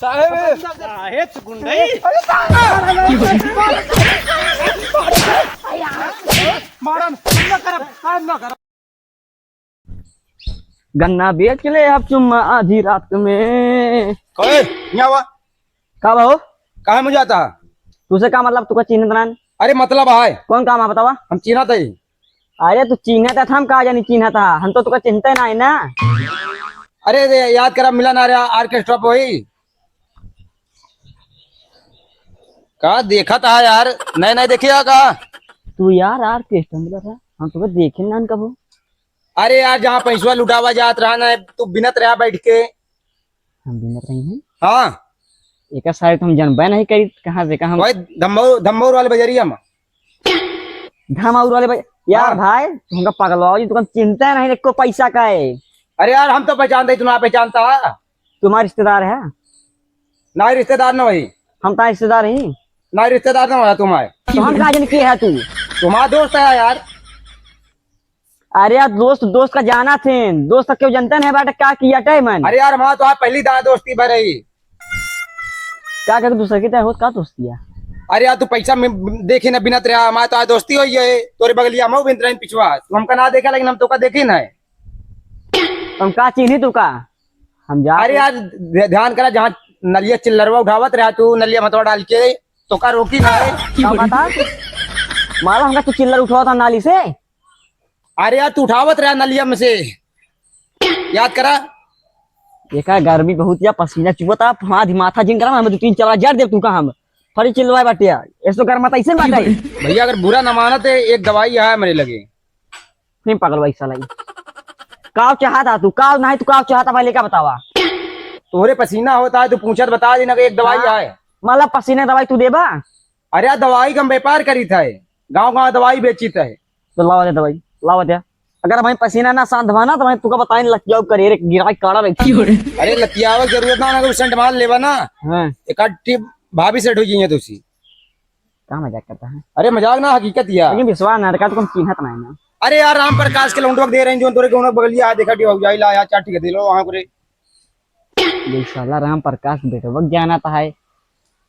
साहेब गुंडई गन्ना बेच ले अब चुम्मा आधी रात में। क्या हुआ? का हो कहा मुझे आता? तुझे का मतलब तुका चिन्ह बनान अरे मतलब है कौन काम है बतावा? हम चीना थे। अरे तू चिन्ह था हम कहा जानी चिन्ह था हम तो तुका चिन्हते ना है ना। अरे याद करा मिलन आ रहा ऑर्केस्ट्रा पे वही का देखा था यार। नए नए देखिएगा का। तू यार ऑर्केस्ट्रा में था हम तुका देखे ना कबो। अरे यार जहाँ पैसा लुटावा जात रहा ना तू बिनत रहा बैठ के। हम भी नहीं हैं हाँ एक साइड हम जनबे नहीं करी कहाँ से कहाँ वही धम्मौर वाले बजरिया में। धमाउर वाले भाई यार हाँ। भाई तुमका पगलवाओ जी तुम चिंता नहीं को पैसा का है। अरे यार हम तो पहचानते तू ना पहचानता है। तुम्हारा रिश्तेदार है ना रिश्तेदार ना वही हम तुम्हारे रिश्तेदार ही ना रिश्तेदार ना हुआ तुम्हारे। तो हम कहा जाने की है तू। तुम्हारा दोस्त है यार। अरे यार दोस्त दोस्त का जाना थे दोस्त का क्यों जानते नहीं बेटा क्या किया टाइम मन। अरे यार हमारा तो आप पहली दोस्ती भर रही। क्या कर दूसरे की तरह का दोस्त किया। अरे यार तू पैसा देखी ना बिनत रहा हमारा तो आज दोस्ती हुई है तोरे बगलिया में बिनत रही पिछवा तू हमका ना देखा लेकिन हम तो का देखी ना है। तुम का चिन्ही तू का हम जा। अरे यार ध्यान करा जहाँ नलिया चिल्लरवा उठावत रहा तू नलिया मतवा डाल के तो का रोकी ना है। क्या बता माला हमका तू चिल्लर उठवा था नाली से। अरे यार तू उठावत रहा नलिया में से याद करा। देखा गर्मी बहुत या पसीना चुबता माथा माथा जिन करा हम 2-3 जड़ दे तू का हम फरी चिल्लवाए बाटिया ऐसो गर्म मत ऐसे बाटे। भैया अगर बुरा न मानत है एक दवाई है मेरे लगे। नहीं पागल भाई साला काव चाहता तू काव नहीं तू काव चाहता पहले का बतावा। तोहरे पसीना होता है तू पूछत बता देना एक दवाई है। माला पसीने दवाई तू देबा। अरे यार दवाई का हम व्यापार करी था गाँव गाँव दवाई बेची था। तो लावा दे दवाई लावा दे अगर भाई पसीना ना शांत भाना तो मैं तुका बताई लग जाओ करे गिरा काड़ा रहती। अरे लतियावा जरूरत ना सेंट माल लेवा ना। हां एक आधी भाभी सेट हो जाइए तुसी। क्या मजाक करता है अरे मजाक ना हकीकत या। लेकिन विश्वास ना रखा तो तुम चिन्हत नहीं ना। अरे यार राम प्रकाश के लौंडवक दे रहे हैं जो तोरे के बगलिया देखा हो जाई ला यार चाट के दे लो वहां करे। ये साला राम प्रकाश बेटा वक्त जाना था है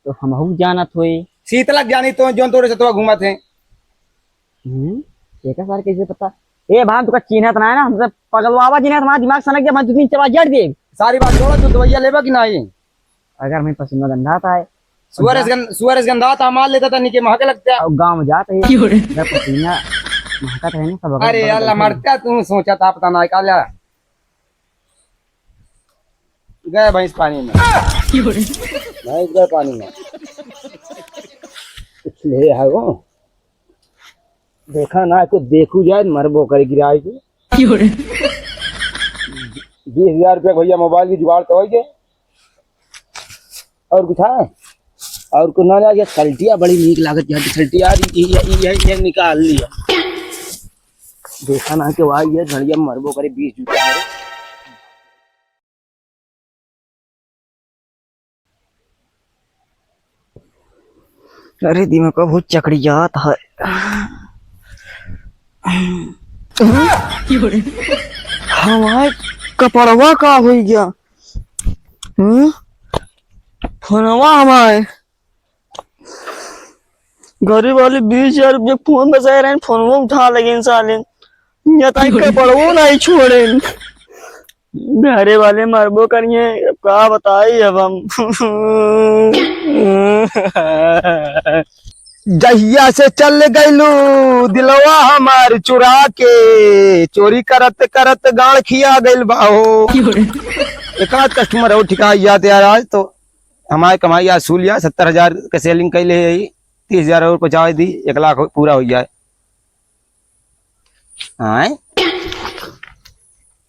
तो हम हु जाना थोई शीतलक जानी तो जो तोरे से तो घुमा थे। एक सार कैसे पता ए भाई तुका चिन्हत ना है ना हमसे पगलवावा जी ने हमारा दिमाग सनक गया मैं 2-3 जड़ दे। सारी बात छोड़ो तू दवाइया लेबा कि नहीं। अगर मैं पसीना गंदा था है सुअर गंदा था माल लेता था नीचे महक लगता है। और गांव में जाते है पसीना महका है ना सब। अरे यार मरता तू सोचा था पता ना क्या गए भैंस पानी में भैंस गए पानी में कुछ ले है वो देखा ना कुछ देखू जाए मरबो करे गिराए के 20,000 रुपया भैया मोबाइल की जुगाड़ तो हो और कुछ है और कुछ ना लगे सल्टिया बड़ी नीक लागत है सल्टिया ये निकाल लिया देखा ना कि वाह ये घड़िया मरबो करे 20 जूता है। अरे दिमाग का बहुत चकड़ी जात है। हमारे कपड़वा का हो गया फोनवा हमारे गरीब वाले 20,000 रुपये फोन बचा रहे फोनवा उठा लगे साले कपड़वो नहीं छोड़े घरे वाले मरबो करिए क्या बताई अब हम। जहिया से चल गईलू दिलवा हमार चुरा के चोरी करत करत गाड़ खिया गईल बाहो। एक आध कस्टमर हो ठिका याद यार आज तो हमारे कमाई असूल या 70,000 के सेलिंग कैले 30,000 और पहुंचा दी 1 लाख पूरा हो जाए।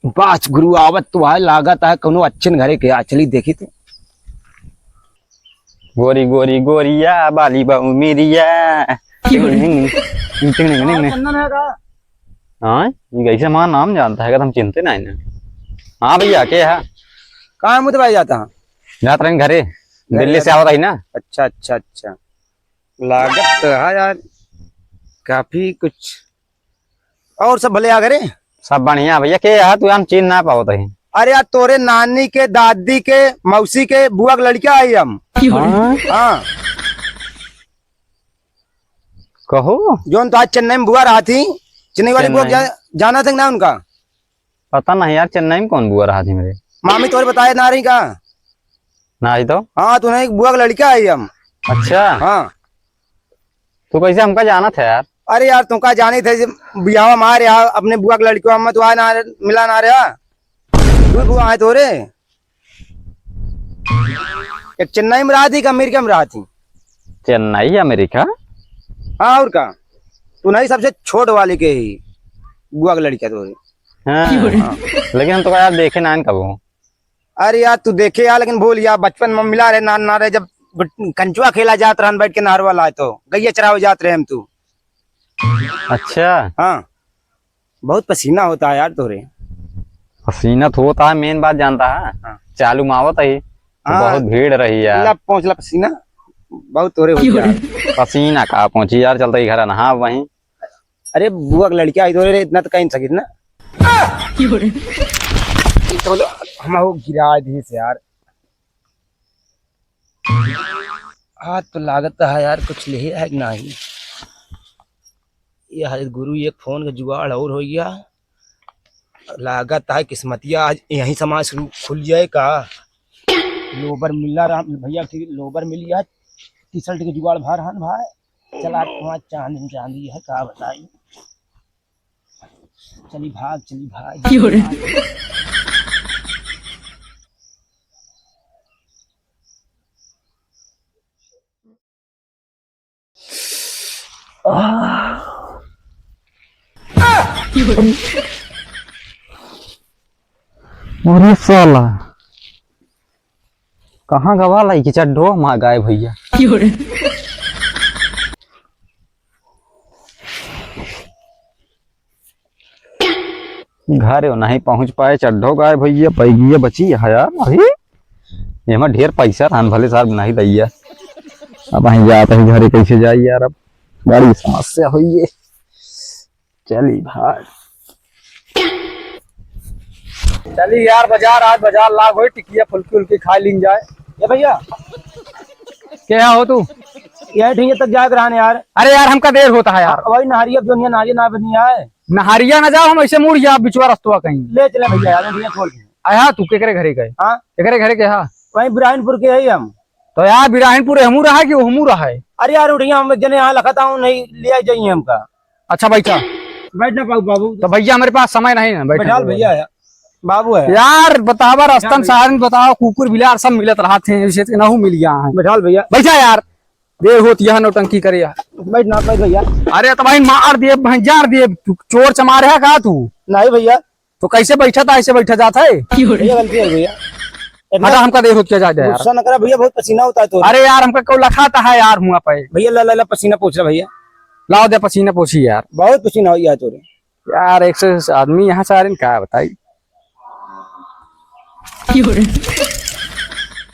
बाच गुरु आवत तो है लागत है कोनो अच्छे घरे के चली देखी थे। गोरी गोरी गोरिया बाली बाऊ मेरिया हाँ ये कैसे हमारा नाम जानता है हम चिंते ना ना। हाँ भैया क्या है कहाँ मुझे भाई जाता है जात रहे घरे दिल्ली से आवत है ना। अच्छा अच्छा अच्छा लागत तो है यार काफी कुछ और सब भले आ गए सब बढ़िया भैया के है तू हम चिन्ह ना पाओ तो अरे यार तोरे नानी के दादी के मौसी के बुआ के लड़किया आई हम। हाँ? हाँ कहो जो तो आज चेन्नई में बुआ रहा थी, चेन्नई वाली बुआ चेन्नई? जाना था ना उनका। पता नहीं यार, चेन्नई में कौन बुआ रहा थी मेरे? मामी तोरे बताया ना रही का। ना ही तो। हाँ तूने एक बुआ के लड़किया आई हम। अच्छा हाँ तो कैसे हमका जाना था यार? अरे यार तुमका जाने थे बियाह हमारे यहाँ अपने बुआ के लड़कियों में, तो आ ना मिला ना रहा। तू बुआ है तोरे एक चेन्नई में रहा थी, अमेरिका में रहा थी। चेन्नई अमेरिका? हाँ और का, तू नहीं सबसे छोट वाले के ही बुआ के लड़किया तोरे। हाँ। लेकिन हम तो यार देखे ना कब हो। अरे यार तू देखे यार, लेकिन भूल यार बचपन में मिला रहे ना रहे, जब कंचुआ खेला जात रहन बैठ के नहर वाला है तो गैया चरावे जात रहे हम तू। अच्छा हाँ बहुत पसीना होता है यार तोरे। पसीना तो होता है, मेन बात जानता है। हाँ। चालू मावत है तो हाँ। बहुत भीड़ रही यार। पहुंचला पसीना बहुत तोरे हो यार। पसीना कहाँ पहुंची यार, चलता ही घर नहा वहीं। अरे बुआ की लड़की आई तोरे इतना तो कहीं सकित ना। तो हम वो गिरा दी से यार। आज तो लागत है यार कुछ ले है कि नहीं। ये हर गुरु एक फोन का जुगाड़ और हो गया। लागत है किस्मतिया आज यही समाज शुरू खुल जाए का। लोबर मिला रहा भैया, ठीक लोबर मिल गया, टी शर्ट के जुगाड़ भर हन भाई। चला वहाँ चांदी चांदी है का बताई। चली भाग। अरे साला कहाँ गवा लाई कि चड्ढो माँ गाय भैया। घर नहीं पहुंच पाए, चड्ढो गाय भैया पैगिया बची है यार। अभी ये ढेर पैसा रहन भले साहब नहीं दैया। अब वहीं जाता है घरे कैसे जाए यार, अब बड़ी समस्या हुई है। चली भाई चली यार बाजार, आज बाजार लाग हो टिकिया फुल्की उल्की खा ली जाए। ये भैया क्या हो तू? यही ठीक तक जाए रहने यार। अरे यार हमका देर होता है यार। वही नहरिया जो नहरिया ना बनी है। नहारिया ना जाओ, हम ऐसे मुड़ जा बिचवा रस्तवा कहीं ले चले भैया यार भैया छोड़ के। आया तू केकरे घरे गए? हाँ केकरे घरे के? हाँ वही बुरहानपुर के है हम। तो यार बिराहिनपुर हमू रहा है कि हमू रहा है? अरे यार उठिया हम जने यहाँ लखता हूँ नहीं ले जाइए हमका। अच्छा बैठा बैठ ना पाऊ बाबू। तो भैया हमारे पास समय नहीं है बैठा भैया बाबू है यार। बतावा रास्तन सहारन बताओ, कुकुर बिलार सब मिलत रहा थे, नहू मिल गया है। बैठा भैया बैठा यार, देर होती है नौटंकी करे यार। बैठ ना बैठ भैया। अरे तो भाई मार दिए जार दिए, चोर चमार है कहा तू? नहीं भैया तो कैसे बैठा था, ऐसे बैठा जाता है? भैया गलती है भैया। हटा हमका देर होती जा यार। गुस्सा न करा भैया, बहुत पसीना होता है तो। अरे यार हमका क्यों लखाता है यार मुँह पे? भैया ला पसीना पोछ रहा भैया। लाओ दे पसीना पोछी यार। बहुत पसीना हो गया तोरे यार। 100 आदमी यहाँ से आ रहे क्या बताई।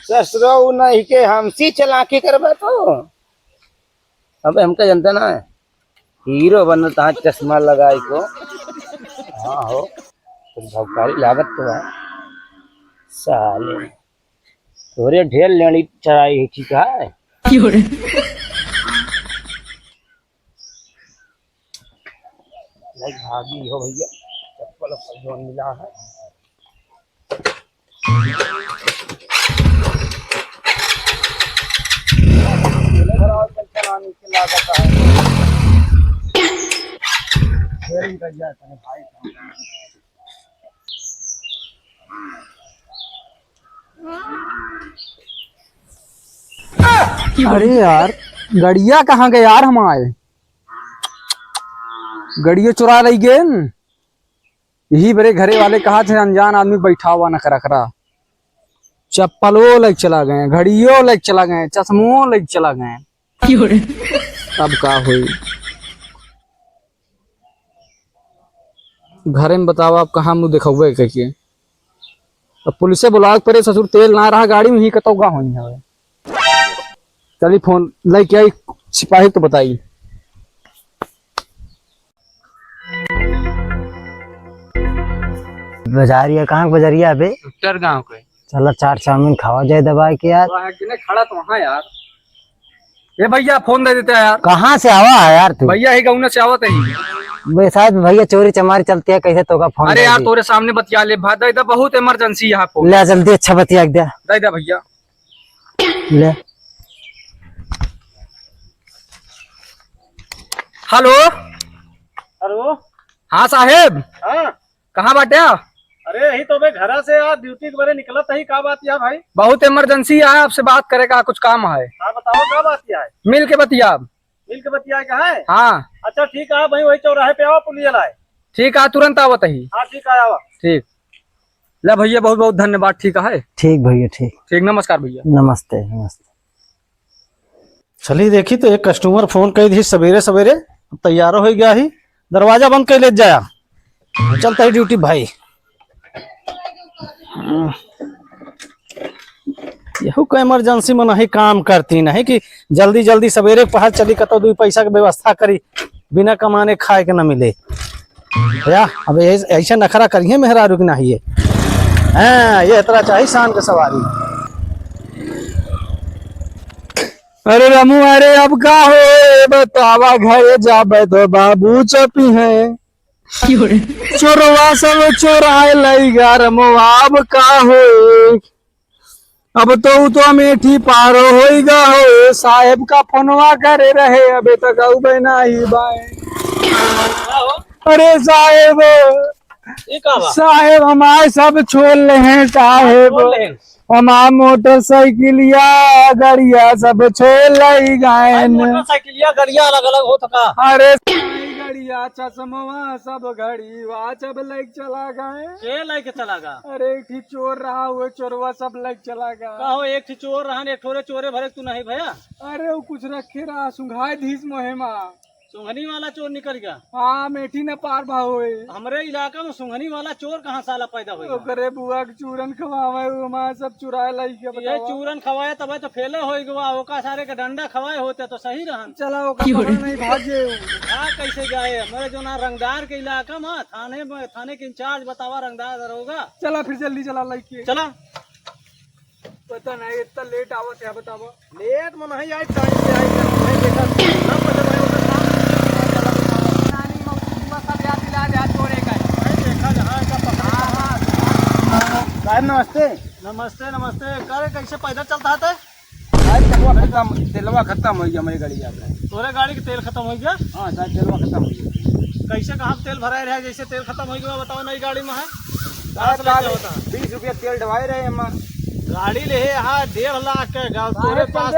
ससुरो नहीं के हमसी चला के करबा तो। अब हमका जनता ना है हीरो बनता है चश्मा लगाई को। हाँ हो तो भौकारी लागत तो है साले। तोरे ढेर लेनी चढ़ाई ठीक है। भागी हो भैया, चप्पल जोन मिला है। अरे यार गड़िया कहाँ गए यार हमारे? गड़िया चुरा रही गए। यही बड़े घरे वाले कहा थे अनजान आदमी बैठा हुआ न करा। चप्पलों लेके चला गए, घड़ियों लेके चला गए, चश्मों लेके चला गए। अब का हुई घरे में बताओ आप कहाँ मुँह दिखावे कहिए। अब पुलिस से बुला पड़े, ससुर तेल ना रहा गाड़ी में ही कतौगा हुई है। चलिए फोन लेके आई सिपाही तो बताइए। बाजारिया कहाँ बाजारिया बे? उत्तर गांव के चलो 4 चाउमीन खावा जाए दबा के यार। खड़ा तो वहाँ यार। ये भैया फोन दे देते हैं यार। कहाँ से आवा है यार तू? भैया ही गाँव से आवत है। बे शायद भैया चोरी चमारी चलती है, कैसे तो का फोन अरे यार तोरे सामने बतिया ले भाई, दे बहुत इमरजेंसी यहाँ फोन ले जल्दी, अच्छा बतिया दे दे भैया। ले। Hello hello. हाँ साहेब, हाँ कहाँ बाटे? अरे यही तो मैं घर से यार ड्यूटी के बारे निकला था ही। का बात यार भाई? बहुत इमरजेंसी है, आपसे बात करेगा, कुछ काम है। हाँ बताओ का बात क्या है? मिल के बतिया। मिल के बतिया का है? हाँ अच्छा ठीक है भाई, वही चौराहे पे आओ, पुलिया लाए। ठीक है, तुरंत आवत ही। हाँ ठीक है आओ। ठीक ले भैया, बहुत बहुत धन्यवाद। ठीक है, ठीक भैया ठीक। ठीक, नमस्कार भैया। नमस्ते नमस्ते। चली देखी तो एक कस्टमर फोन कर दी सवेरे सवेरे, तैयार हो गया ही, दरवाजा बंद कर ले जाया। चलता है ड्यूटी भाई। यहू का इमरजेंसी में नहीं काम करती, नहीं कि जल्दी जल्दी सवेरे पहाड़ चली कतो 2 पैसा की व्यवस्था करी, बिना कमाने खाए के न मिले या। अब ऐसे नखरा करिए मेहरारू की नहीं है। हाँ ये तरह चाहिए शान के सवारी। अरे रमू, अरे अब का हो बतावा, घरे जाबे तो बाबू चपी है, चोरवा सब चोराए लईगा रमुआ, अब का हो? अब तो अमेठी पारो होइगा हो, साहेब का फोनवा करे रहे, अबे तक अबे नहीं बाए। अरे साहेब, साहेब हमारे सब छोड़ ले हैं साहेब, हमार मोटरसाइकिलिया गाड़िया सब छोड़ लाई गए। मोटरसाइकिलिया गाड़िया अलग अलग हो थका। अरे गड़िया चश्मवा सब घड़ी वा सब लाइक चला गए। के लेके चला गा? अरे एक ही चोर रहा हुए, चोरवा सब लाइक चला गया। कहो एक थी चोर रहा, एक ठोरे चोरे भरे तू नहीं भैया? अरे वो कुछ रखे रहा, सुंघाए धीस मोहेमा। सुंघनी वाला चोर निकल गया? हाँ, मेठी न पार भाव होए। हमरे इलाका में सुंघनी वाला चोर कहाँ साला पैदा हुआ? ओकरे बुआ के चूरन खवावे, हमारे सब चुराए लाई के ये बतावा। चूरन खवाए तब तो फेले हो गवा, ओका सारे के डंडा खवाए होते तो सही रहन। चला ओकर नहीं भागे। हाँ कैसे जाए मेरे जो ना रंगदार के इलाका में थाने के इंचार्ज बतावा, रंगदार दरोगा। चला फिर जल्दी चला लाई के। चला। पता नहीं इतना लेट आवत है, बतावा। लेट में नहीं आई, टाइम से आई नहीं देखा ना पता भाई उधर काम नानी मौसम सब याद दिला दे, चोरे का नहीं देखा जहां का पकड़ा। साहब नमस्ते। नमस्ते नमस्ते। करे कैसे पैदल चलता है? तेलवा खत्म हो गया मेरी गाड़ी यात्रा। तोरे गाड़ी के तेल खत्म हो गया? हाँ साहब, तेलवा खत्म हो गया। कैसे कहाँ तेल भराए रहे? जैसे तेल खत्म हो गया बताओ, नई गाड़ी में है 20 रुपया तेल डवाए रहे हम। गाड़ी ले यहाँ 1.5 लाख के गाँव तोरे पास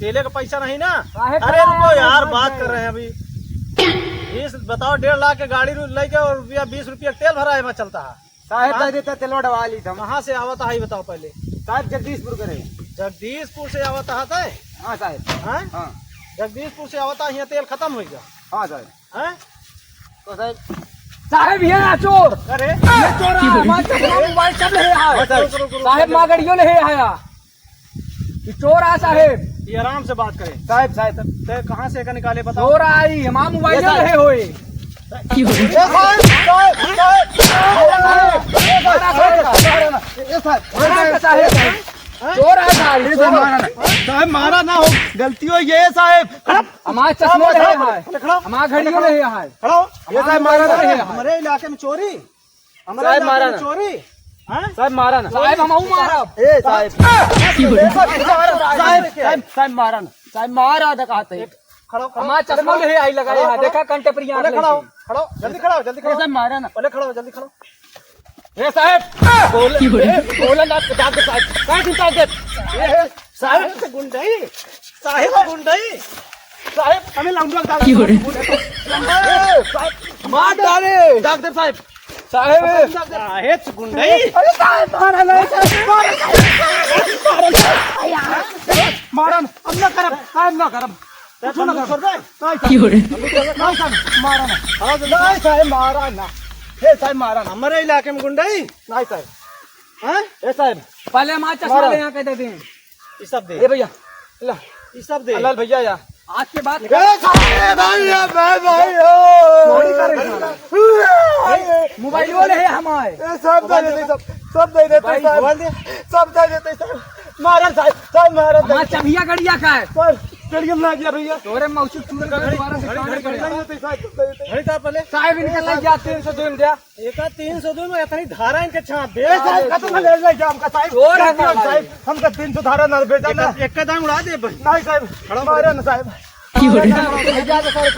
तेले का पैसा नहीं ना? अरे रुको यार, बात कर रहे हैं अभी। 20 बताओ, 1.5 लाख के गाड़ी लेके और रुपया 20 रुपया तेल भरा है मैं चलता है। साहेब दे देता तेलवा डवा ली था। कहाँ से आवता है बताओ पहले? साहब जगदीशपुर करे। जगदीशपुर से आवता है? हाँ साहब। हाँ हाँ जगदीशपुर से आवता है, यहाँ तेल खत्म हो गया। हाँ साहब। हैं? तो साहब ये ना चोर। अरे ये चोर मोबाइल सब ले आया साहब, माँ गड़ियों ले आया। ये चोर आ साहेब। ये आराम से बात करें साहब। साहब तो कहाँ से का निकाले बताओ? चोर आई, हमारा मोबाइल ले होए। चोर आ साहब, मारा ना हो, गलती हो ये साहब। हमारा चश्मा ले है, हमारा घड़ियों ले है। ये साहब मारा ना, हमारे इलाके में चोरी, हमारे इलाके में चोरी। साहब मारा ना साहब, हम मारा। ए साहब साहब साहब मारा ना साहब, मारा था कहते। हमारा चश्मा ले आई लगाए है, देखा कंटेप्रिया। खड़ो खड़ो, जल्दी खड़ो, जल्दी खड़ो। साहब मारा ना, पहले खड़ो, जल्दी खड़ो। ए साहब बोला ना साहब, काय चिंता कर साहब से गुंडई, साहब गुंडई, साहब हमें लंबा मार डाले डॉक्टर साहब। साहब साहब गुंडई, अरे साहब मारा नहीं, मारा अब ना करब साहब, ना करब छोड़ दे। मारा ना। हाँ साहब मारा ना, हे साहब मारा ना। हमारे इलाके में गुंडई नहीं साहब। हैं? ए साहब पहले हमारा चश्मा ले यहाँ कह देते हैं। ये सब दे, ए भैया ला, ये सब दे। लाल भैया या आज के बाद मोबाइल वाले है हमारे सब दे देते सब दे देते सब दे देते महाराज साहब महाराज हमारा चबिया गड़िया का है सर चलिए ना गया भैया तोरे मौसू चूर का दोबारा से काम घड़ी करेगा होते साहब पहले साहब इनके लग गया 302 में दिया एक 302 में इतनी धारा इनके छाप दे साहब खत्म ले ले जाम का साहब और है साहब हमका 300 धारा ना बेचा ना एक का दाम उड़ा दे नहीं साहब मारे ना साहब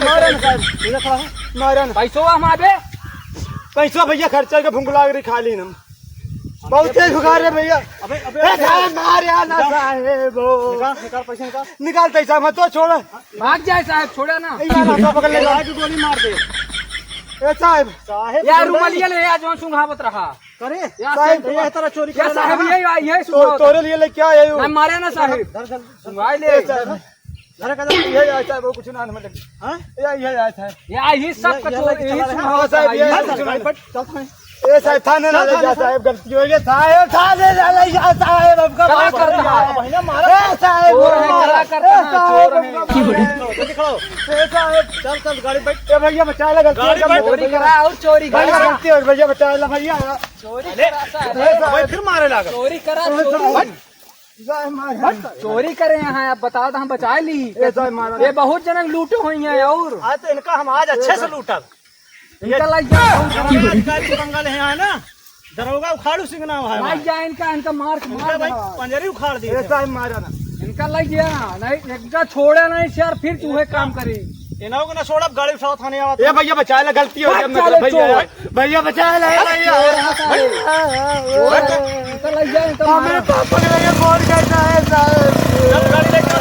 मारे ना साहब मारे ना पैसो हमारे पैसा भैया खर्चा के भूख लाग रही खाली हम बहुत तेज भुखा रहे भैया अबे साहब मारिया ना साहब निकाल पैसा निकाल पैसा मत तो छोड़ भाग जाए साहब छोड़ा ना यार पकड़ ले की गोली मार दे ए साहब यार रुमालिया ले आ जो सुंघावत रहा करे यार साहब ये तरह चोरी क्या कर साहब ये तो सुंघावत तोरे लिए ले क्या आए हो मैं मारे ना साहब सुंघाई ले घर का ये आया साहब वो कुछ ना में लग हां ये आया था यही सब कचोर यही हां सुंघावत साहब ये ए साहब थाने ना ले जा साहब गलती हो गई साहब थाने ना ले जा साहब हमका क्या माफ करता है? कर दिया मारा ए साहब चोर है, क्या करता है? चोर है। दिखाओ ए साहब चल चल गाड़ी बैठ ए भैया बचा ले गलती चोरी करा और चोरी गाड़ी करा गलती हो भैया बचा ले भैया चोरी करा साहब फिर मारे लगा चोरी करा चोरी करे यहाँ आप बताओ तो हम बचा ली ये बहुत जनक लूटे हुई हैं और आज तो इनका हम आज अच्छे से लूटा इनका लग जाए अधिकारी बंगाल है ना दरोगा उखाड़ू सिंह नाम है लग जाए इनका मार मार भाई पंजरी उखाड़ दिए साहब मारा ना इनका लग गया नहीं इनका छोड़ा नहीं यार फिर चूहे काम करी इनाओ को ना छोड़ अब गाड़ी उठाओ थाने आवा ए भैया बचा ले गलती हो गई चले भैया भैया बचा ले भैया इनका लग जाए हमें पापा के लगे फोन करना है साहब गाड़ी लेके